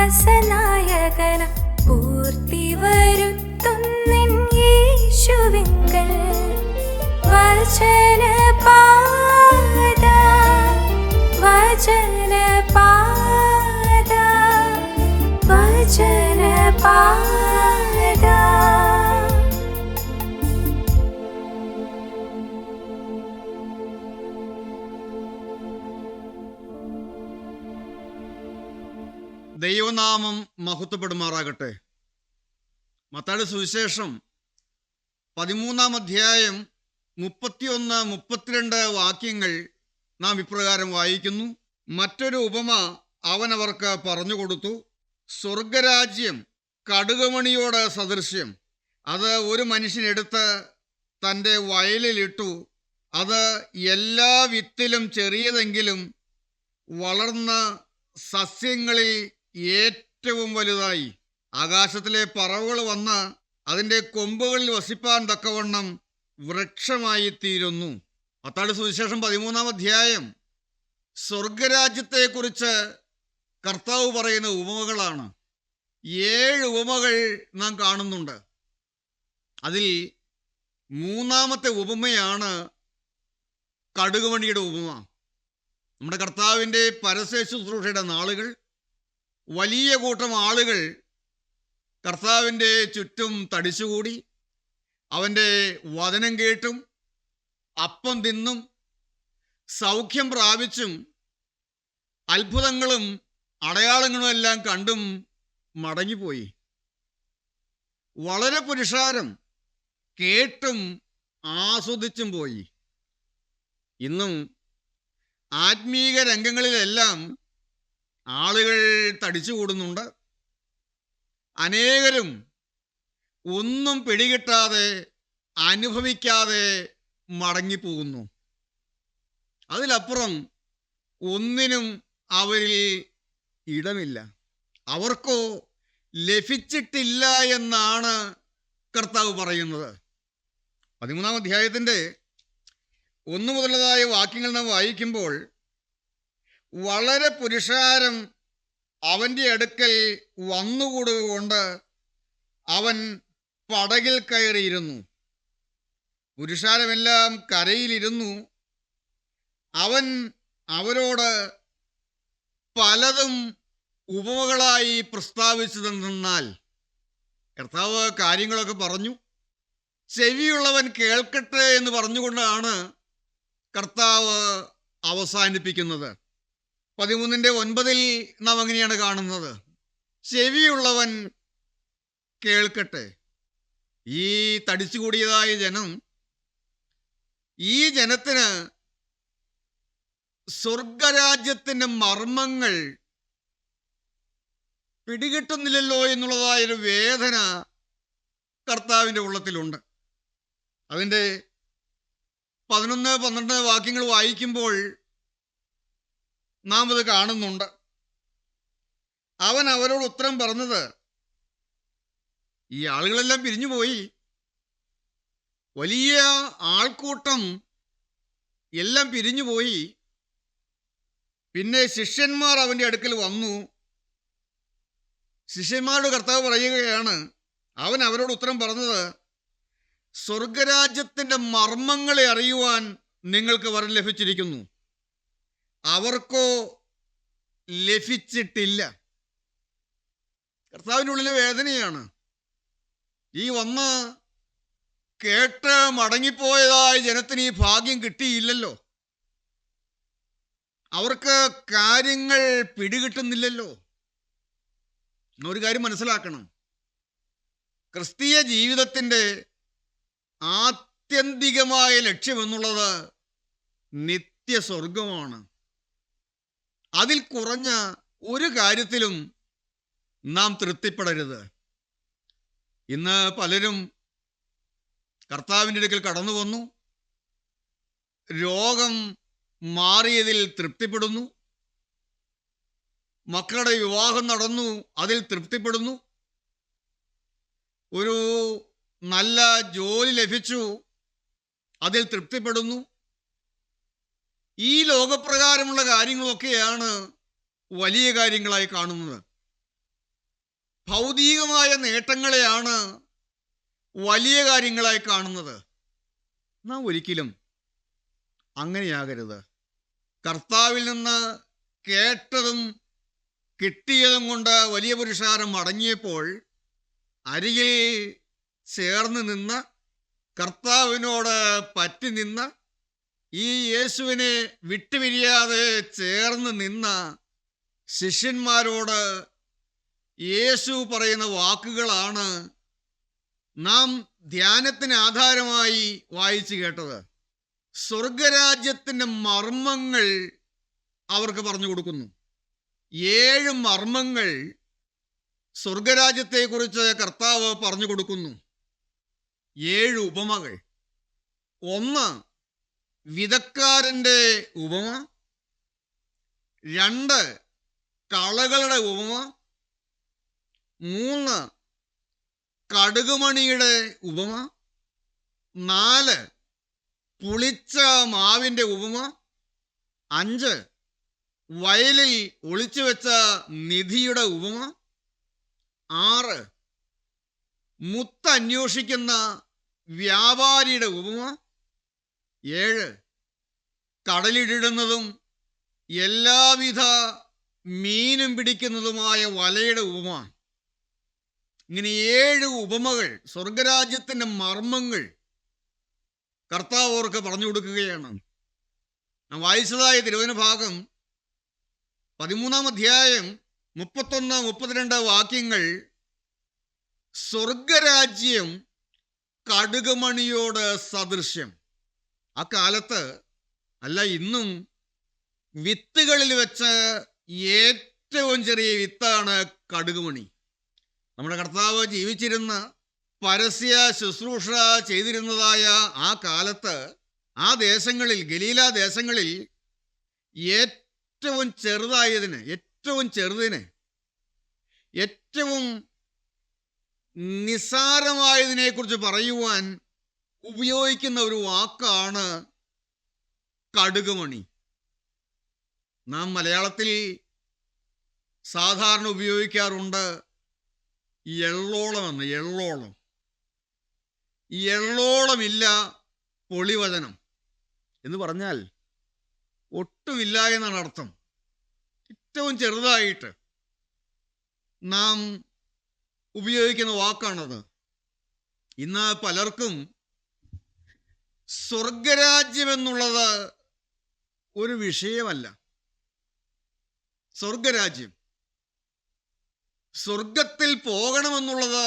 വിശ്വാസനായകന പൂർത്തി വരുത്തുന്നിൻ യേശുവിങ്കൽ വചനപാത വചനപാത വചനപാത. ദൈവനാമം മഹത്വപ്പെടുമാറാകട്ടെ. മത്തായിയുടെ സുവിശേഷം 13-ാം അധ്യായം 31-32 വാക്യങ്ങൾ നാം ഇപ്രകാരം വായിക്കുന്നു. മറ്റൊരു ഉപമ അവൻ അവർക്ക് പറഞ്ഞുകൊടുത്തു. സ്വർഗരാജ്യം കടുകുമണിയോട് സദൃശ്യം. അത് ഒരു മനുഷ്യനെടുത്ത് തൻ്റെ വയലിലിട്ടു. അത് എല്ലാ വിത്തിലും ചെറിയതെങ്കിലും വളർന്ന സസ്യങ്ങളിൽ ഏറ്റവും വലുതായി. ആകാശത്തിലെ പറവകൾ വന്ന് അതിൻ്റെ കൊമ്പുകളിൽ വസിപ്പാൻ തക്കവണ്ണം വൃക്ഷമായി തീരുന്നു. മത്തായിയുടെ സുവിശേഷം 13-ാം അധ്യായം സ്വർഗരാജ്യത്തെക്കുറിച്ച് കർത്താവ് പറയുന്ന ഉപമകളാണ്. 7 ഉപമകൾ നാം കാണുന്നുണ്ട്. അതിൽ 3-ാമത്തെ ഉപമയാണ് കടുകുമണിയുടെ ഉപമ. നമ്മുടെ കർത്താവിൻ്റെ പരസ്യ ശുശ്രൂഷയുടെ നാളുകൾ വലിയ കൂട്ടം ആളുകൾ കർത്താവിൻ്റെ ചുറ്റും തടിച്ചുകൂടി. അവൻ്റെ വചനം കേട്ടും അപ്പം തിന്നും സൗഖ്യം പ്രാപിച്ചും അത്ഭുതങ്ങളും അടയാളങ്ങളും എല്ലാം കണ്ടും മടങ്ങിപ്പോയി. വളരെ പുരുഷാരം കേട്ടും ആസ്വദിച്ചും പോയി. ഇന്നും ആത്മീക രംഗങ്ങളിലെല്ലാം ആളുകൾ തടിച്ചുകൂടുന്നുണ്ട്. അനേകരും ഒന്നും പിടികിട്ടാതെ അനുഭവിക്കാതെ മടങ്ങിപ്പോകുന്നു. അതിലപ്പുറം ഒന്നിനും അവരിൽ ഇടമില്ല. അവർക്കോ ലഭിച്ചിട്ടില്ല എന്നാണ് കർത്താവ് പറയുന്നത്. 13-ാം അധ്യായത്തിൻ്റെ 1 മുതലതായ വാക്യങ്ങൾ നാം വായിക്കുമ്പോൾ വളരെ പുരുഷാരം അവൻ്റെ അടുക്കൽ വന്നുകൂടുകൊണ്ട് അവൻ പടകിൽ കയറിയിരുന്നു. പുരുഷാരമെല്ലാം കരയിലിരുന്നു. അവൻ അവരോട് പലതും ഉപമകളായി പ്രസ്താവിച്ചതെന്നാൽ, കർത്താവ് കാര്യങ്ങളൊക്കെ പറഞ്ഞു. ചെവിയുള്ളവൻ കേൾക്കട്ടെ എന്ന് പറഞ്ഞുകൊണ്ടാണ് കർത്താവ് അവസാനിപ്പിക്കുന്നത്. 13-9 നാം അങ്ങനെയാണ് കാണുന്നത്. ചെവിയുള്ളവൻ കേൾക്കട്ടെ. ഈ തടിച്ചുകൂടിയതായ ജനം, ഈ ജനത്തിന് സ്വർഗരാജ്യത്തിൻ്റെ മർമ്മങ്ങൾ പിടികിട്ടുന്നില്ലല്ലോ എന്നുള്ളതായൊരു വേദന കർത്താവിൻ്റെ ഉള്ളത്തിലുണ്ട്. അതിൻ്റെ 11-12 വാക്യങ്ങൾ വായിക്കുമ്പോൾ നാം അത് കാണുന്നുണ്ട്. അവൻ അവരോട് ഉത്തരം പറഞ്ഞത്, ഈ ആളുകളെല്ലാം പിരിഞ്ഞുപോയി. വലിയ ആൾക്കൂട്ടം എല്ലാം പിരിഞ്ഞുപോയി. പിന്നെ ശിഷ്യന്മാർ അവൻ്റെ അടുക്കൽ വന്നു. ശിഷ്യന്മാരോട് കർത്താവ് പറയുകയാണ്, അവൻ അവരോട് ഉത്തരം പറഞ്ഞത്, സ്വർഗരാജ്യത്തിൻ്റെ മർമ്മങ്ങളെ അറിയുവാൻ നിങ്ങൾക്ക് വരം ലഭിച്ചിരിക്കുന്നു, അവർക്കോ ലഭിച്ചിട്ടില്ല. കർത്താവിൻ്റെ ഉള്ളിലെ വേദനയാണ്. ഈ വന്ന് കേട്ട് മടങ്ങിപ്പോയതായ ജനത്തിന് ഈ ഭാഗ്യം കിട്ടിയില്ലല്ലോ. അവർക്ക് കാര്യങ്ങൾ പിടികിട്ടുന്നില്ലല്ലോ. എന്നൊരു കാര്യം മനസ്സിലാക്കണം. ക്രിസ്തീയ ജീവിതത്തിൻ്റെ ആത്യന്തികമായ ലക്ഷ്യമെന്നുള്ളത് നിത്യസ്വർഗമാണ്. അതിൽ കുറഞ്ഞ ഒരു കാര്യത്തിലും നാം തൃപ്തിപ്പെടരുത്. ഇന്ന് പലരും കർത്താവിൻ്റെ അടുക്കൽ കടന്നു വന്നു. രോഗം മാറിയതിൽ തൃപ്തിപ്പെടുന്നു. മക്കളുടെ വിവാഹം നടന്നു, അതിൽ തൃപ്തിപ്പെടുന്നു. ഒരു നല്ല ജോലി ലഭിച്ചു, അതിൽ തൃപ്തിപ്പെടുന്നു. ഈ ലോകപ്രകാരമുള്ള കാര്യങ്ങളൊക്കെയാണ് വലിയ കാര്യങ്ങളായി കാണുന്നത്. ഭൗതികമായ നേട്ടങ്ങളെയാണ് വലിയ കാര്യങ്ങളായി കാണുന്നത്. നാം ഒരിക്കലും അങ്ങനെയാകരുത്. കർത്താവിൽ നിന്ന് കേട്ടതും കിട്ടിയതും കൊണ്ട് വലിയ പുരുഷാരം മടങ്ങിയപ്പോൾ അരികിൽ ചേർന്ന് നിന്ന് കർത്താവിനോട് പറ്റി നിന്ന് ഈ യേശുവിനെ വിട്ടുപിരിയാതെ ചേർന്ന് നിന്ന ശിഷ്യന്മാരോട് യേശു പറയുന്ന വാക്കുകളാണ് നാം ധ്യാനത്തിന് ആധാരമായി വായിച്ചു കേട്ടത്. സ്വർഗരാജ്യത്തിൻ്റെ മർമ്മങ്ങൾ അവർക്ക് പറഞ്ഞു കൊടുക്കുന്നു. 7 മർമ്മങ്ങൾ സ്വർഗരാജ്യത്തെക്കുറിച്ച് കർത്താവ് പറഞ്ഞു കൊടുക്കുന്നു. 7 ഉപമകൾ. 1 വിതക്കാരൻ്റെ ഉപമ, 2 കളകളുടെ ഉപമ, 3 കടുകുമണിയുടെ ഉപമ, 4 പുളിച്ച മാവിൻ്റെ ഉപമ, 5 വയലിൽ ഒളിച്ചു വെച്ച നിധിയുടെ ഉപമ, 6 മുത്തന്വേഷിക്കുന്ന വ്യാപാരിയുടെ ഉപമ, 7 കടലിലിടുന്നതും എല്ലാവിധ മീനും പിടിക്കുന്നതുമായ വലയുടെ ഉപമ. ഇങ്ങനെ 7 ഉപമകൾ, സ്വർഗരാജ്യത്തിൻ്റെ മർമ്മങ്ങൾ കർത്താവ് അവർക്ക് പറഞ്ഞു കൊടുക്കുകയാണ്. നാം വായിച്ചതായ തിരുവചന ഭാഗം 13-ാം അധ്യായം 31-32 വാക്യങ്ങൾ സ്വർഗരാജ്യം കടുകുമണിയോട് സദൃശ്യം. ആ കാലത്ത് അല്ല ഇന്നും വിത്തുകളിൽ വെച്ച് ഏറ്റവും ചെറിയ വിത്താണ് കടുകുമണി. നമ്മുടെ കർത്താവ് ജീവിച്ചിരുന്ന പരസ്യ ശുശ്രൂഷ ചെയ്തിരുന്നതായ ആ കാലത്ത് ആ ദേശങ്ങളിൽ, ഗലീല ദേശങ്ങളിൽ ഏറ്റവും ചെറുതായതിന്, ഏറ്റവും ചെറുതിന്, ഏറ്റവും നിസ്സാരമായതിനെക്കുറിച്ച് പറയുവാൻ ഉപയോഗിക്കുന്ന ഒരു വാക്കാണ് കടുകുമണി. നാം മലയാളത്തിൽ സാധാരണ ഉപയോഗിക്കാറുണ്ട് എള്ളോളം എന്ന്. എള്ളോളം. എള്ളോളമില്ല പൊളിവചനം എന്ന് പറഞ്ഞാൽ ഒട്ടുമില്ല എന്നാണ് അർത്ഥം. ഏറ്റവും ചെറുതായിട്ട് നാം ഉപയോഗിക്കുന്ന വാക്കാണത്. ഇന്ന് പലർക്കും സ്വർഗരാജ്യം എന്നുള്ളത് ഒരു വിഷയമല്ല. സ്വർഗരാജ്യം, സ്വർഗത്തിൽ പോകണമെന്നുള്ളത്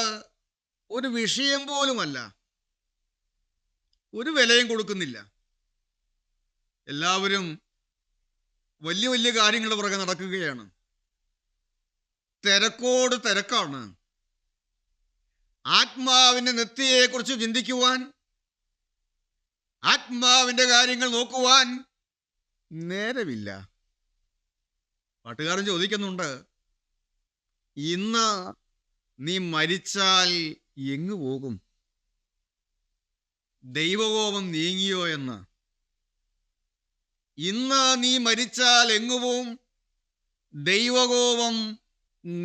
ഒരു വിഷയം പോലുമല്ല. ഒരു വിലയും കൊടുക്കുന്നില്ല. എല്ലാവരും വലിയ വലിയ കാര്യങ്ങളുടെ പുറകെ നടക്കുകയാണ്. തിരക്കോട് തിരക്കാണ്. ആത്മാവിൻ്റെ നിത്യതയെക്കുറിച്ച് ചിന്തിക്കുവാൻ, ആത്മാവിൻ്റെ കാര്യങ്ങൾ നോക്കുവാൻ നേരമില്ല. പാട്ടുകാരൻ ചോദിക്കുന്നുണ്ട്, ഇന്ന് നീ മരിച്ചാൽ എങ്ങു പോകും? ദൈവകോപം നീങ്ങിയോ എന്ന്. ഇന്ന് നീ മരിച്ചാൽ എങ്ങു പോവും? ദൈവകോപം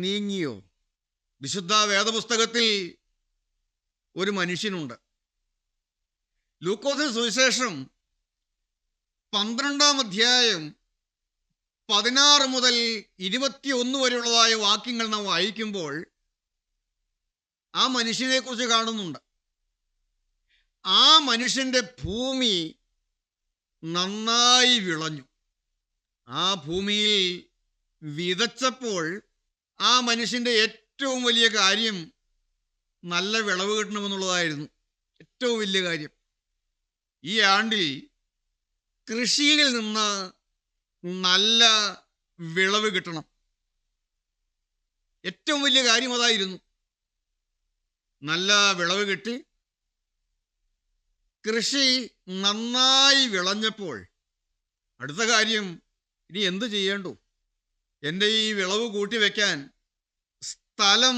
നീങ്ങിയോ? വിശുദ്ധ വേദപുസ്തകത്തിൽ ഒരു മനുഷ്യനുണ്ട്. ലൂക്കോസിന്റെ സുവിശേഷം 12-ാം അധ്യായം 16 മുതൽ 21 വരെയുള്ളതായ വാക്യങ്ങൾ നാം വായിക്കുമ്പോൾ ആ മനുഷ്യനെ കുറിച്ച് കാണുന്നുണ്ട്. ആ മനുഷ്യൻ്റെ ഭൂമി നന്നായി വിളഞ്ഞു. ആ ഭൂമിയിൽ വിതച്ചപ്പോൾ ആ മനുഷ്യൻ്റെ ഏറ്റവും വലിയ കാര്യം നല്ല വിളവ് കിട്ടണമെന്നുള്ളതായിരുന്നു. ഏറ്റവും വലിയ കാര്യം. ഈ ആണ്ടിൽ കൃഷിയിൽ നിന്ന് നല്ല വിളവ് കിട്ടണം. ഏറ്റവും വലിയ കാര്യം അതായിരുന്നു. നല്ല വിളവ് കിട്ടി, കൃഷി നന്നായി വിളഞ്ഞപ്പോൾ അടുത്ത കാര്യം, ഇനി എന്ത് ചെയ്യേണ്ടു? എൻ്റെ ഈ വിളവ് കൂട്ടിവെക്കാൻ സ്ഥലം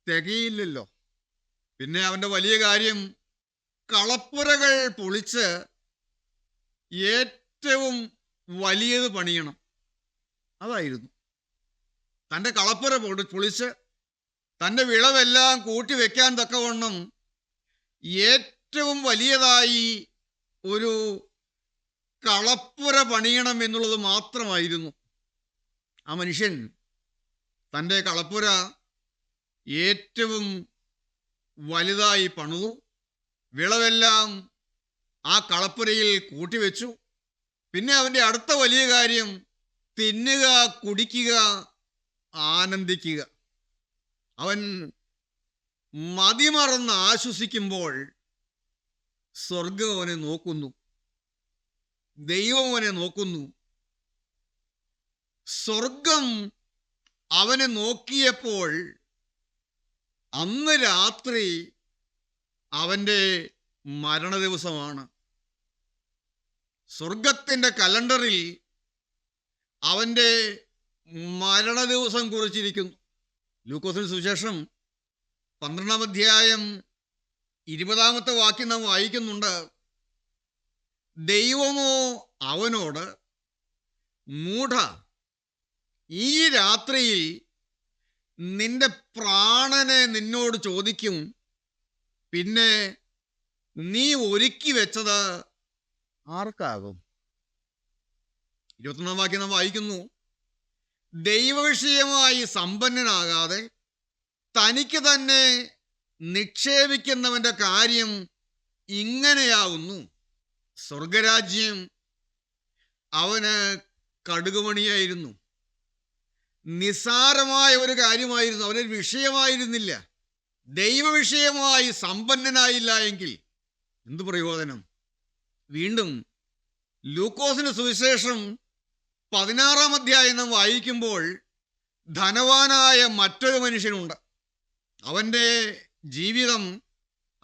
തികയില്ലല്ലോ. പിന്നെ അവൻ്റെ വലിയ കാര്യം കളപ്പുരകൾ പൊളിച്ച് ഏറ്റവും വലിയത് പണിയണം. അതായിരുന്നു. തൻ്റെ കളപ്പുര പൊളിച്ച് തൻ്റെ വിളവെല്ലാം കൂട്ടിവെക്കാൻ തക്കവണ്ണം ഏറ്റവും വലിയതായി ഒരു കളപ്പുര പണിയണം എന്നുള്ളത് മാത്രമായിരുന്നു. ആ മനുഷ്യൻ തൻ്റെ കളപ്പുര ഏറ്റവും വലുതായി പണിതു. വിളവെല്ലാം ആ കളപ്പുരയിൽ കൂട്ടിവെച്ചു. പിന്നെ അവൻ്റെ അടുത്ത വലിയ കാര്യം തിന്നുക, കുടിക്കുക, ആനന്ദിക്കുക. അവൻ മതിമറന്ന് ആശ്വസിക്കുമ്പോൾ സ്വർഗം അവനെ നോക്കുന്നു, ദൈവം അവനെ നോക്കുന്നു. സ്വർഗം അവനെ നോക്കിയപ്പോൾ അന്ന് രാത്രി അവൻ്റെ മരണദിവസമാണ്. സ്വർഗത്തിൻ്റെ കലണ്ടറിൽ അവൻ്റെ മരണദിവസം കുറിച്ചിരിക്കുന്നു. ലൂക്കോസിന് സുവിശേഷം 12-ാം അധ്യായം 20-ാമത്തെ വാക്യം നാം വായിക്കുന്നുണ്ട്. ദൈവമോ അവനോട്, മൂഢ, ഈ രാത്രിയിൽ നിന്റെ പ്രാണനെ നിന്നോട് ചോദിക്കും, പിന്നെ നീ ഒരുക്കി വെച്ചത് ആർക്കാകും? 21-ാം വാക്യം നാം വായിക്കുന്നു, ദൈവവിഷയമായി സമ്പന്നനാകാതെ തനിക്ക് തന്നെ നിക്ഷേപിക്കുന്നവൻ്റെ കാര്യം ഇങ്ങനെയാവുന്നു. സ്വർഗരാജ്യം അവന് കടുകുമണിയായിരുന്നു. നിസ്സാരമായ ഒരു കാര്യമായിരുന്നു, അവനൊരു വിഷയമായിരുന്നില്ല. ദൈവവിഷയമായി സമ്പന്നനായില്ല എങ്കിൽ എന്തു പ്രയോജനം? വീണ്ടും ലൂക്കോസിന് സുവിശേഷം 16-ാം അധ്യായം നാം വായിക്കുമ്പോൾ ധനവാനായ മറ്റൊരു മനുഷ്യനുണ്ട്. അവൻ്റെ ജീവിതം,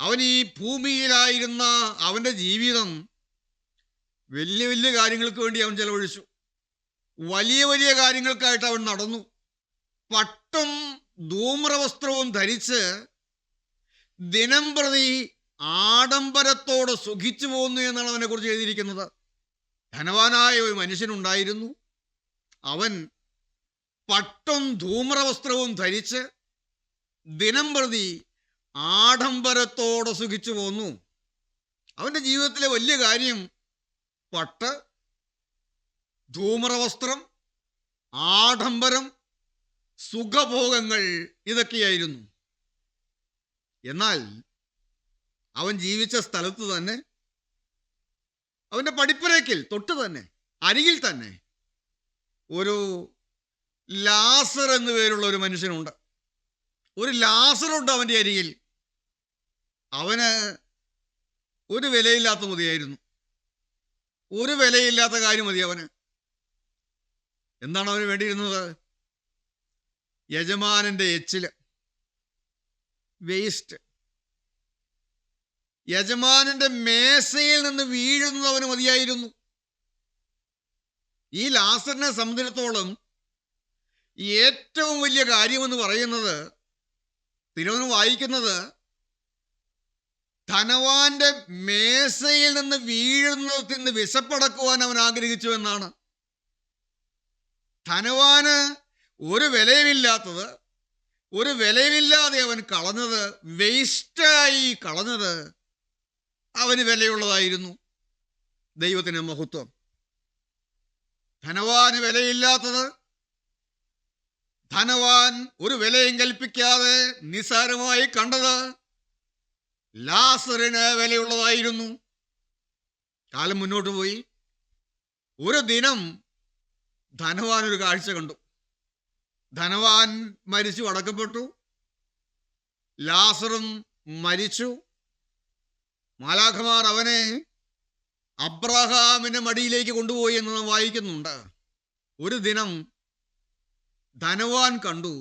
അവൻ ഈ ഭൂമിയിലായിരുന്ന അവൻ്റെ ജീവിതം വലിയ വലിയ കാര്യങ്ങൾക്ക് വേണ്ടി അവൻ ചെലവഴിച്ചു. വലിയ വലിയ കാര്യങ്ങൾക്കായിട്ട് അവൻ നടന്നു. പട്ടും ധൂമ്രവസ്ത്രവും ധരിച്ച് ദിനം പ്രതി ആഡംബരത്തോടെ സുഖിച്ചു പോകുന്നു എന്നാണ് അവനെക്കുറിച്ച് എഴുതിയിരിക്കുന്നത്. ധനവാനായ ഒരു മനുഷ്യനുണ്ടായിരുന്നു. അവൻ പട്ടും ധൂമ്രവസ്ത്രവും ധരിച്ച് ദിനം പ്രതി ആഡംബരത്തോടെ സുഖിച്ചു പോന്നു. അവൻ്റെ ജീവിതത്തിലെ വലിയ കാര്യം പട്ട്, ധൂമ്രവസ്ത്രം, ആഡംബരം, സുഖഭോഗങ്ങൾ, ഇതൊക്കെയായിരുന്നു. എന്നാൽ അവൻ ജീവിച്ച സ്ഥലത്ത് തന്നെ, അവൻ്റെ പടിപ്പുരയ്ക്കൽ തൊട്ട് തന്നെ, അരികിൽ തന്നെ ഒരു ലാസർ എന്നു പേരുള്ള ഒരു മനുഷ്യനുണ്ട്. ഒരു ലാസറുണ്ട് അവൻ്റെ അരികിൽ. അവന് ഒരു വിലയില്ലാത്ത മതിയായിരുന്നു. ഒരു വിലയില്ലാത്ത കാര്യം മതി അവന്. എന്താണ് അവന് വേണ്ടിയിരുന്നത്? യജമാനന്റെ എച്ചില്, വേസ്റ്റ്. യജമാനന്റെ മേശയിൽ നിന്ന് വീഴുന്നത് അവന് മതിയായിരുന്നു. ഈ ലാസറിനെ സംബന്ധിച്ചിടത്തോളം ഏറ്റവും വലിയ കാര്യമെന്ന് പറയുന്നത്, തിരുവനന്തപുരം വായിക്കുന്നത്, ധനവാന്റെ മേശയിൽ നിന്ന് വീഴുന്നതിൽ നിന്ന് വിശപ്പടക്കുവാൻ അവൻ ആഗ്രഹിച്ചു എന്നാണ്. ധനവാന് ഒരു വിലയുമില്ലാത്തത്, ഒരു വിലയുമില്ലാതെ അവൻ കളഞ്ഞത്, വേസ്റ്റായി കളഞ്ഞത് അവന് വിലയുള്ളതായിരുന്നു. ദൈവത്തിന് മഹത്വം. ധനവാന് വിലയില്ലാത്തത്, ധനവാൻ ഒരു വിലയും കൽപ്പിക്കാതെ നിസ്സാരമായി കണ്ടത് ലാസറിന് വിലയുള്ളതായിരുന്നു. കാലം മുന്നോട്ട് പോയി. ഒരു ദിനം ധനവാൻ ഒരു കാഴ്ച കണ്ടു. ധനവാൻ മരിച്ചു അടക്കപ്പെട്ടു. ലാസറും മരിച്ചു. മാലാഖമാർ അവനെ അബ്രഹാമിന്റെ മടിയിലേക്ക് കൊണ്ടുപോയി എന്ന് നാം വായിക്കുന്നുണ്ട്. ഒരു ദിനം ധനവാൻ കണ്ടു,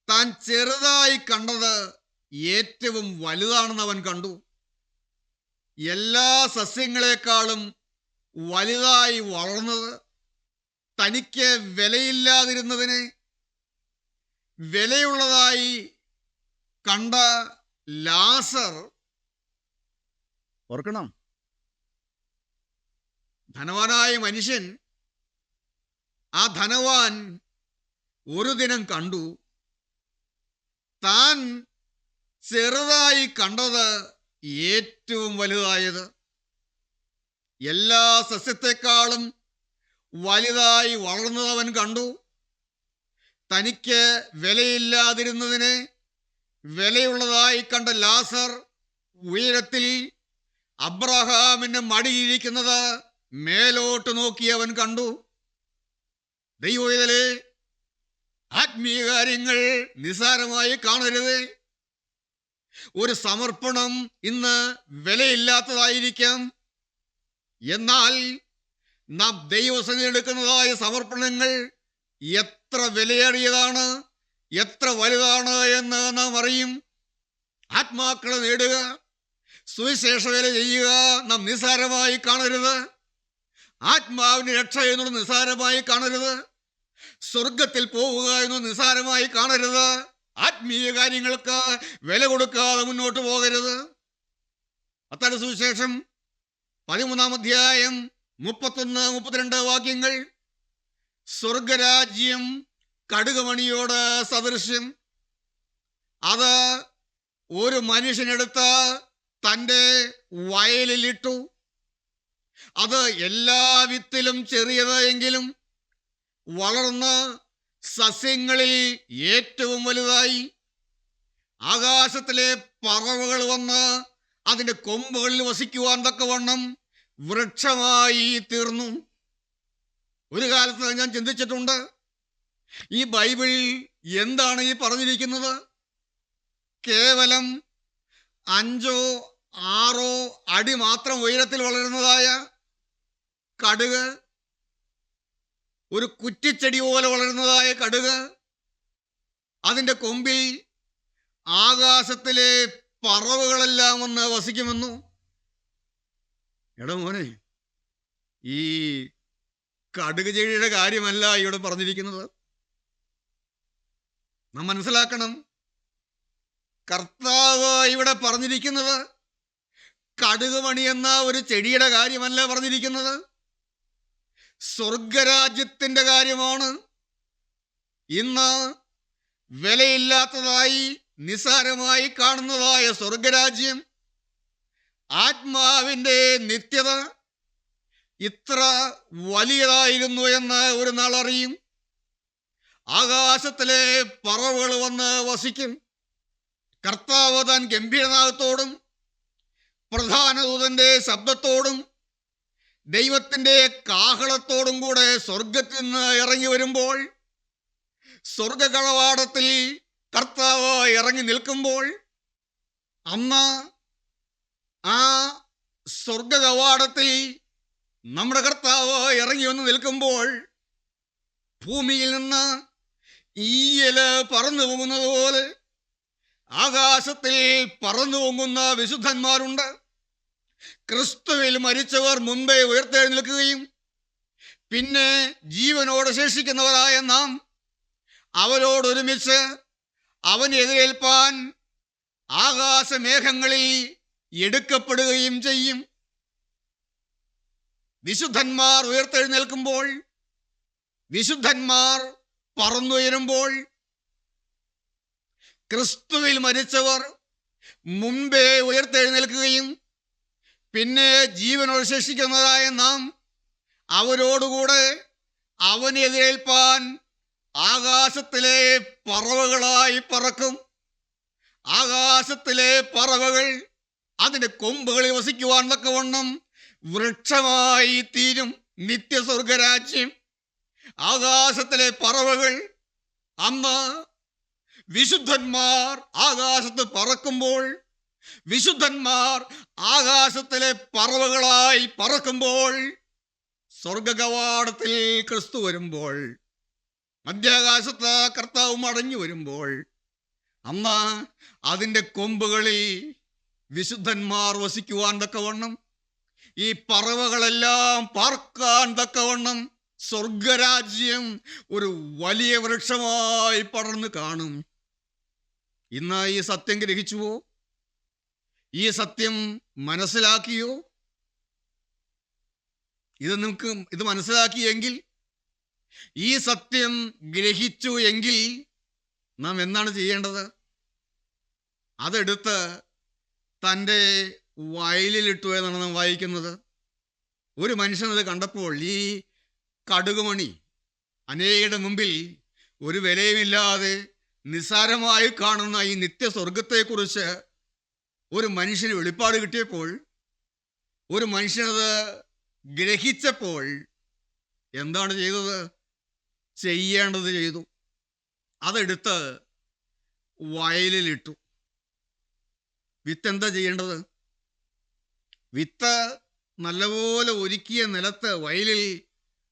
താൻ ചെറുതായി കണ്ടത് ഏറ്റവും വലുതാണെന്ന് അവൻ കണ്ടു. എല്ലാ സസ്യങ്ങളെക്കാളും വലുതായി വളർന്നത്, തനിക്ക് വിലയില്ലാതിരുന്നതിനെ വിലയുള്ളതായി കണ്ട ലാസർ, ഓർക്കണം, ധനവാനായ മനുഷ്യൻ, ആ ധനവാൻ ഒരു ദിനം കണ്ടു താൻ ചെറുതായി കണ്ടത് ഏറ്റവും വലുതായത്, എല്ലാ സസ്യത്തെക്കാളും വലുതായി വളർന്നത് അവൻ കണ്ടു. തനിക്ക് വിലയില്ലാതിരുന്നതിനെ വിലയുള്ളതായി കണ്ട ലാസർ ഉയരത്തിൽ അബ്രഹാമിന്റെ മടിയിരിക്കുന്നത് മേലോട്ട് നോക്കി അവൻ കണ്ടു. ദൈവവേദലേ, ആത്മീയ കാര്യങ്ങൾ നിസ്സാരമായി കാണരുത്. ഒരു സമർപ്പണം ഇന്ന് വിലയില്ലാത്തതായിരിക്കാം, എന്നാൽ നാം ദൈവസന്നിധിയിൽ എടുക്കുന്നതായ സമർപ്പണങ്ങൾ എത്ര വിലയേറിയതാണ്, എത്ര വലുതാണ് എന്ന് നാം അറിയും. ആത്മാക്കളെ നേടുക, സുവിശേഷ വേല ചെയ്യുക നാം നിസ്സാരമായി കാണരുത്. ആത്മാവിന്റെ രക്ഷ എന്നത് നിസ്സാരമായി കാണരുത്. സ്വർഗത്തിൽ പോവുക എന്നത് നിസ്സാരമായി കാണരുത്. ആത്മീയ കാര്യങ്ങൾക്ക് വില കൊടുക്കാതെ മുന്നോട്ട് പോകരുത്. മത്തായിയുടെ സുവിശേഷം 13-ാം അധ്യായം 31-32 വാക്യങ്ങൾ. സ്വർഗരാജ്യം കടുകുമണിയോട് സദൃശ്യം. അത് ഒരു മനുഷ്യനെടുത്ത് തൻ്റെ വയലിലിട്ടു. അത് എല്ലാ വിത്തിലും ചെറിയത് എങ്കിലും വളർന്ന് സസ്യങ്ങളിൽ ഏറ്റവും വലുതായി. ആകാശത്തിലെ പറവകൾ വന്ന് അതിൻ്റെ കൊമ്പുകളിൽ വസിക്കുവാൻ തക്കവണ്ണം വൃക്ഷമായി തീർന്നു. ഒരു കാലത്ത് ഞാൻ ചിന്തിച്ചിട്ടുണ്ട്, ഈ ബൈബിൾ എന്താണ് ഈ പറഞ്ഞിരിക്കുന്നത്? കേവലം 5-6 അടി മാത്രം ഉയരത്തിൽ വളരുന്നതായ കടുക്, ഒരു കുറ്റിച്ചെടി പോലെ വളരുന്നതായ കടുക്, അതിൻ്റെ കൊമ്പിൽ ആകാശത്തിലെ പറവുകളെല്ലാം വന്ന് വസിക്കുമെന്നു. എടാ മോനെ, ഈ കടുക് ചെടിയുടെ കാര്യമല്ല ഇവിടെ പറഞ്ഞിരിക്കുന്നത്. നാം മനസ്സിലാക്കണം, കർത്താവ് ഇവിടെ പറഞ്ഞിരിക്കുന്നത് കടുക് മണി എന്ന ഒരു ചെടിയുടെ കാര്യമല്ല പറഞ്ഞിരിക്കുന്നത്, സ്വർഗരാജ്യത്തിൻ്റെ കാര്യമാണ്. ഇന്ന് വിലയില്ലാത്തതായി നിസ്സാരമായി കാണുന്നതായ സ്വർഗരാജ്യം, ആത്മാവിൻ്റെ നിത്യത ഇത്ര വലിയതായിരുന്നു എന്ന് ഒരു നാൾ അറിയും. ആകാശത്തിലെ പറവുകൾ വന്ന് വസിക്കും. കർത്താവ് താൻ ഗംഭീരനാഥത്തോടും പ്രധാന ദൂതന്റെ ശബ്ദത്തോടും ദൈവത്തിൻ്റെ കാഹളത്തോടും കൂടെ സ്വർഗത്തിൽ നിന്ന് ഇറങ്ങി വരുമ്പോൾ, സ്വർഗകവാടത്തിൽ കർത്താവ് ഇറങ്ങി നിൽക്കുമ്പോൾ, അന്ന് ആ സ്വർഗകവാടത്തിൽ നമ്മുടെ കർത്താവ് ഇറങ്ങി വന്ന് നിൽക്കുമ്പോൾ, ഭൂമിയിൽ നിന്ന് ഈയല് പറന്നു പോകുന്നത് പോലെ ആകാശത്തിൽ പറന്നു പോകുന്ന വിശുദ്ധന്മാരുണ്ട്. ക്രിസ്തുവിൽ മരിച്ചവർ മുൻപേ ഉയർത്തെഴുന്നേൽക്കുകയും പിന്നെ ജീവനോട് ശേഷിക്കുന്നവരായ നാം അവരോടൊരുമിച്ച് അവനെ എതിരേൽപ്പാൻ ആകാശമേഘങ്ങളിൽ എടുക്കപ്പെടുകയും ചെയ്യും. വിശുദ്ധന്മാർ ഉയർത്തെഴുന്നേൽക്കുമ്പോൾ, വിശുദ്ധന്മാർ പറന്നുയരുമ്പോൾ, ക്രിസ്തുവിൽ മരിച്ചവർ മുൻപേ ഉയർത്തെഴുന്നേൽക്കുകയും പിന്നെ ജീവനോട് ശേഷിക്കുന്നതായ നാം അവരോടുകൂടെ അവനെ എതിരേൽപ്പാൻ ആകാശത്തിലെ പറവകളായി പറക്കും. ആകാശത്തിലെ പറവകൾ അതിൻ്റെ കൊമ്പുകളിൽ വസിക്കുവാൻ തക്കവണ്ണം വൃക്ഷമായി തീരും. നിത്യസ്വർഗരാജ്യം. ആകാശത്തിലെ പറവകൾ അന്ന് വിശുദ്ധന്മാർ ആകാശത്ത് പറക്കുമ്പോൾ, വിശുദ്ധന്മാർ ആകാശത്തിലെ പറവകളായി പറക്കുമ്പോൾ, സ്വർഗകവാടത്തിൽ ക്രിസ്തു വരുമ്പോൾ, മധ്യാകാശത്ത് കർത്താവ് മടങ്ങി വരുമ്പോൾ, അന്ന് അതിൻ്റെ കൊമ്പുകളിൽ വിശുദ്ധന്മാർ വസിക്കുവാൻ തക്കവണ്ണം, ഈ പറവകളെല്ലാം പാർക്കാൻ തക്കവണ്ണം സ്വർഗരാജ്യം ഒരു വലിയ വൃക്ഷമായി പടർന്നു കാണും. ഇന്ന് ഈ സത്യം ഗ്രഹിച്ചുവോ? ഈ സത്യം മനസ്സിലാക്കിയോ? ഇത് മനസ്സിലാക്കിയെങ്കിൽ, ഈ സത്യം ഗ്രഹിച്ചു എങ്കിൽ നാം എന്താണ് ചെയ്യേണ്ടത്? അതെടുത്ത് തൻ്റെ വയലിലിട്ടു എന്നാണ് നാം വായിക്കുന്നത്. ഒരു മനുഷ്യനത് കണ്ടപ്പോൾ ഈ കടുകുമണി അനേകരുടെ മുമ്പിൽ ഒരു വിലയുമില്ലാതെ നിസ്സാരമായി കാണുന്ന ഈ നിത്യസ്വർഗത്തെക്കുറിച്ച് ഒരു മനുഷ്യന് വെളിപ്പാട് കിട്ടിയപ്പോൾ, ഒരു മനുഷ്യനത് ഗ്രഹിച്ചപ്പോൾ എന്താണ് ചെയ്തത്? ചെയ്യേണ്ടത് ചെയ്തു. അതെടുത്ത് വയലിലിട്ടു. വിത്ത് എന്താ ചെയ്യേണ്ടത്? വിത്ത് നല്ലപോലെ ഒരുക്കിയ നിലത്ത് വയലിൽ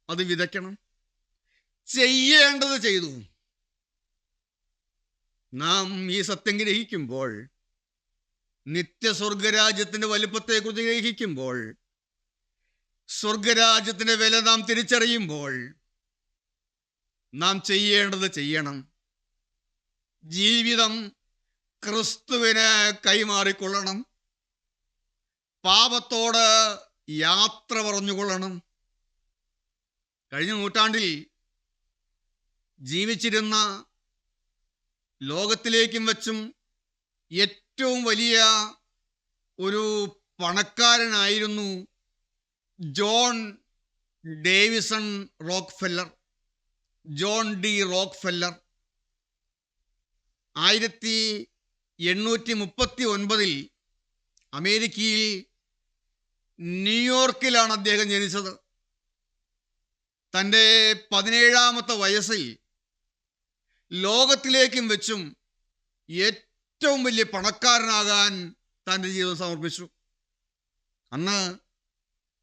അത് വിതയ്ക്കണം. ചെയ്യേണ്ടത് ചെയ്തു. നാം ഈ സത്യം ഗ്രഹിക്കുമ്പോൾ, നിത്യസ്വർഗരാജ്യത്തിന്റെ വലുപ്പത്തെക്കുറിച്ച് ഗ്രഹിക്കുമ്പോൾ, സ്വർഗരാജ്യത്തിന്റെ വില നാം തിരിച്ചറിയുമ്പോൾ, നാം ചെയ്യേണ്ടത് ചെയ്യണം. ജീവിതം ക്രിസ്തുവിന് കൈമാറിക്കൊള്ളണം. പാപത്തോട് യാത്ര പറഞ്ഞുകൊള്ളണം. കഴിഞ്ഞ നൂറ്റാണ്ടിൽ ജീവിച്ചിരുന്ന ലോകത്തിലേക്കും വെച്ചും ഏറ്റവും വലിയ ഒരു പണക്കാരനായിരുന്നു John Davison Rockefeller. John D Rockefeller 1839 അമേരിക്കയിൽ ന്യൂയോർക്കിലാണ് അദ്ദേഹം ജനിച്ചത്. തൻ്റെ 17-ാമത്തെ വയസ്സിൽ ലോകത്തിലേക്കും വെച്ചും ഏറ്റവും വലിയ പണക്കാരനാകാൻ തൻ്റെ ജീവിതം സമർപ്പിച്ചു. അന്ന്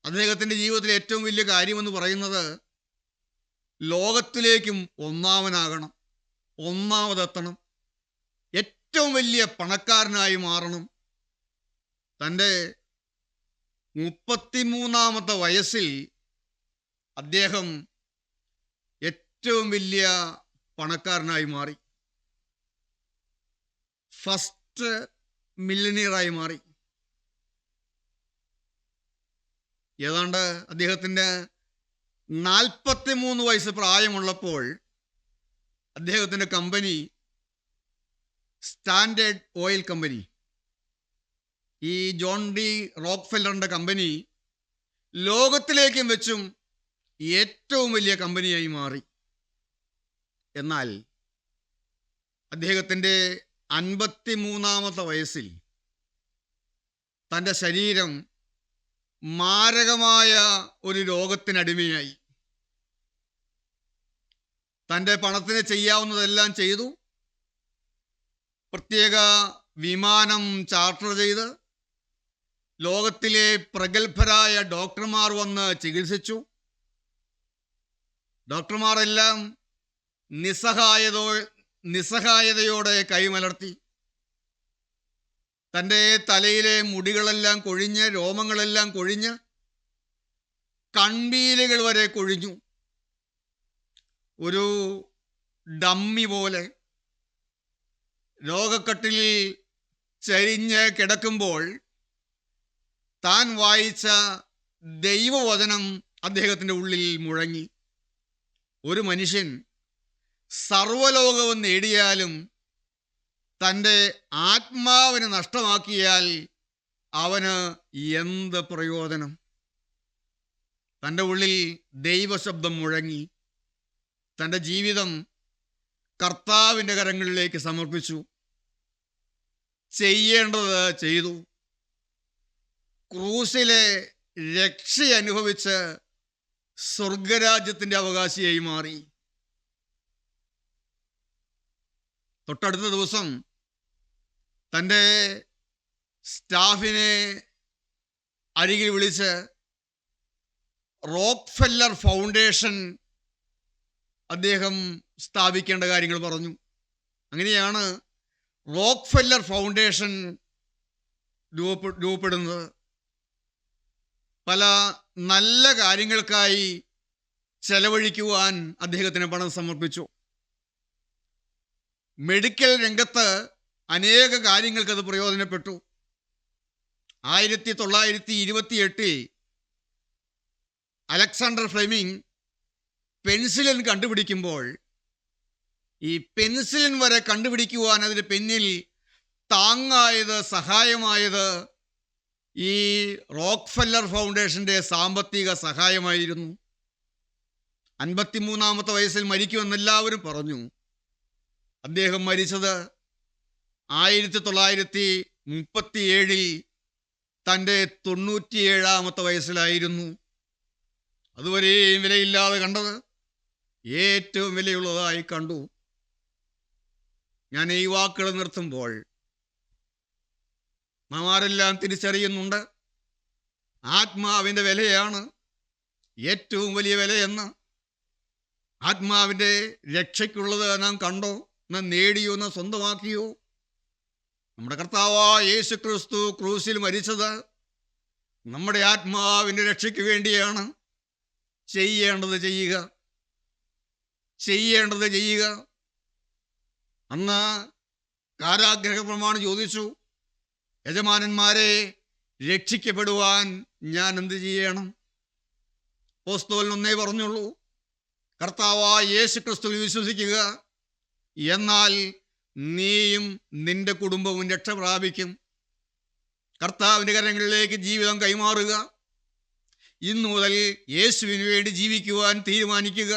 അദ്ദേഹത്തിൻ്റെ ജീവിതത്തിലെ ഏറ്റവും വലിയ കാര്യമെന്ന് പറയുന്നത് ലോകത്തിലേക്കും ഒന്നാമനാകണം, ഒന്നാമതെത്തണം, ഏറ്റവും വലിയ പണക്കാരനായി മാറണം. തൻ്റെ 33-ാമത്തെ വയസ്സിൽ അദ്ദേഹം ഏറ്റവും വലിയ പണക്കാരനായി മാറി. ഫസ്റ്റ് മില്യനിയറായി മാറി. ഏതാണ്ട് അദ്ദേഹത്തിൻ്റെ 43 വയസ്സ് പ്രായമുള്ളപ്പോൾ അദ്ദേഹത്തിൻ്റെ കമ്പനി സ്റ്റാൻഡേർഡ് ഓയിൽ കമ്പനി, ഈ ജോൺ ഡി റോക്ക്ഫെല്ലറിൻ്റെ കമ്പനി ലോകത്തിലേക്കും വെച്ചും ഏറ്റവും വലിയ കമ്പനിയായി മാറി. എന്നാൽ അദ്ദേഹത്തിൻ്റെ 53-ാമത്തെ വയസ്സിൽ തൻ്റെ ശരീരം മാരകമായ ഒരു രോഗത്തിനടിമയായി. തൻ്റെ പണത്തിന് ചെയ്യാവുന്നതെല്ലാം ചെയ്തു. പ്രത്യേക വിമാനം ചാർട്ടർ ചെയ്ത് ലോകത്തിലെ പ്രഗത്ഭരായ ഡോക്ടർമാർ വന്ന് ചികിത്സിച്ചു. ഡോക്ടർമാരെല്ലാം നിസ്സഹായതയോടെ കൈമലർത്തി. തൻ്റെ തലയിലെ മുടികളെല്ലാം കൊഴിഞ്ഞ്, രോമങ്ങളെല്ലാം കൊഴിഞ്ഞ്, കൺപീലുകൾ വരെ കൊഴിഞ്ഞു. ഒരു ഡമ്മി പോലെ രോഗക്കട്ടിലിൽ ചരിഞ്ഞ് കിടക്കുമ്പോൾ താൻ വായിച്ച ദൈവവചനം അദ്ദേഹത്തിൻ്റെ ഉള്ളിൽ മുഴങ്ങി. ഒരു മനുഷ്യൻ സർവ്വലോകവും നേടിയാലും തൻ്റെ ആത്മാവിനെ നഷ്ടമാക്കിയാൽ അവന് എന്ത് പ്രയോജനം? തൻ്റെ ഉള്ളിൽ ദൈവശബ്ദം മുഴങ്ങി. തൻ്റെ ജീവിതം കർത്താവിൻ്റെ കരങ്ങളിലേക്ക് സമർപ്പിച്ചു. ചെയ്യേണ്ടത് ചെയ്തു. ക്രൂസിലെ രക്ഷ അനുഭവിച്ച് സ്വർഗരാജ്യത്തിൻ്റെ അവകാശിയായി മാറി. തൊട്ടടുത്ത ദിവസം തൻ്റെ സ്റ്റാഫിനെ അരികിൽ വിളിച്ച് റോക്ക്ഫെല്ലർ ഫൗണ്ടേഷൻ അദ്ദേഹം സ്ഥാപിക്കേണ്ട കാര്യങ്ങൾ പറഞ്ഞു. അങ്ങനെയാണ് റോക്ക്ഫെല്ലർ ഫൗണ്ടേഷൻ രൂപപ്പെടുന്നത്. പല നല്ല കാര്യങ്ങൾക്കായി ചെലവഴിക്കുവാൻ അദ്ദേഹത്തിന് പണം സമർപ്പിച്ചു. മെഡിക്കൽ രംഗത്ത് അനേക കാര്യങ്ങൾക്കത് പ്രയോജനപ്പെട്ടു. 1928 അലക്സാണ്ടർ ഫ്ലെമിംഗ് പെൻസിലിൻ കണ്ടുപിടിക്കുമ്പോൾ ഈ പെൻസിലിൻ വരെ കണ്ടുപിടിക്കുവാൻ അതിന് പിന്നിൽ താങ്ങായത്, സഹായമായത് ഈ റോക്ക്ഫെല്ലർ ഫൗണ്ടേഷൻ്റെ സാമ്പത്തിക സഹായമായിരുന്നു. 53-ാമത്തെ വയസ്സിൽ മരിക്കുമെന്ന് എല്ലാവരും പറഞ്ഞു. അദ്ദേഹം മരിച്ചത് 1937 തൻ്റെ 97-ാമത്തെ വയസ്സിലായിരുന്നു. അതുവരെയും വിലയില്ലാതെ കണ്ടത് ഏറ്റവും വിലയുള്ളതായി കണ്ടു. ഞാൻ ഈ വാക്കുകൾ നിർത്തുമ്പോൾ നാം ആരെല്ലാം തിരിച്ചറിയുന്നുണ്ട്, ആത്മാവിൻ്റെ വിലയാണ് ഏറ്റവും വലിയ വിലയെന്ന്. ആത്മാവിൻ്റെ രക്ഷയ്ക്കുള്ളത് നാം കണ്ടോ, നാം നേടിയോ, നാം സ്വന്തമാക്കിയോ? നമ്മുടെ കർത്താവായ യേശു ക്രിസ്തു ക്രൂശിൽ മരിച്ചത് നമ്മുടെ ആത്മാവിൻ്റെ രക്ഷയ്ക്ക് വേണ്ടിയാണ്. ചെയ്യേണ്ടത് ചെയ്യുക, ചെയ്യേണ്ടത് ചെയ്യുക. അന്ന് കാരാഗ്രഹ പ്രമാണി ചോദിച്ചു, യജമാനന്മാരെ, രക്ഷിക്കപ്പെടുവാൻ ഞാൻ എന്ത് ചെയ്യണം? അപ്പോസ്തലൻ ഒന്നേ പറഞ്ഞുള്ളൂ, കർത്താവായ യേശു ക്രിസ്തുവിൽ വിശ്വസിക്കുക, എന്നാൽ നീയും നിന്റെ കുടുംബവും രക്ഷ പ്രാപിക്കും. കർത്താവിൻ്റെ കരങ്ങളിലേക്ക് ജീവിതം കൈമാറുക. ഇന്നു മുതൽ യേശുവിന് വേണ്ടി ജീവിക്കുവാൻ തീരുമാനിക്കുക.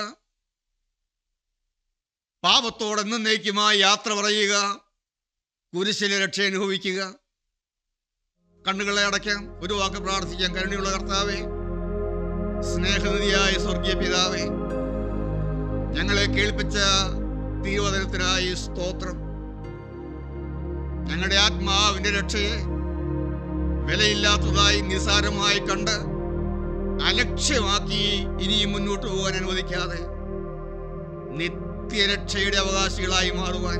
പാപത്തോടെ എന്നേക്കുമായി യാത്ര പറയുക. കുരിശിലെ രക്ഷ അനുഭവിക്കുക. കണ്ണുകളെ അടയ്ക്കാം, ഒരു വാക്ക് പ്രാർത്ഥിക്കാം. കരുണയുള്ള കർത്താവേ, സ്നേഹനിധിയായ സ്വർഗീയ പിതാവേ, ഞങ്ങളെ കേൾപ്പിച്ച തിരുവചനത്തിനായി സ്തോത്രം. ഞങ്ങളുടെ ആത്മാവിൻ്റെ രക്ഷയെ വിലയില്ലാത്തതായി നിസ്സാരമായി കണ്ട് അലക്ഷ്യമാക്കി ഇനിയും മുന്നോട്ട് പോകാൻ അനുവദിക്കാതെ നിത്യരക്ഷയുടെ അവകാശികളായി മാറുവാൻ,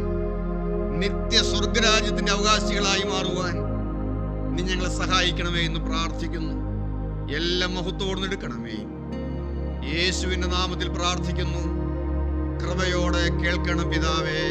നിത്യ സ്വർഗരാജ്യത്തിൻ്റെ അവകാശികളായി മാറുവാൻ നീ ഞങ്ങളെ സഹായിക്കണമേ എന്ന് പ്രാർത്ഥിക്കുന്നു. എല്ലാം മഹത്വത്തോടെ എടുക്കണമേ. യേശുവിൻ്റെ നാമത്തിൽ പ്രാർത്ഥിക്കുന്നു. കൃപയോടെ കേൾക്കണം പിതാവേ.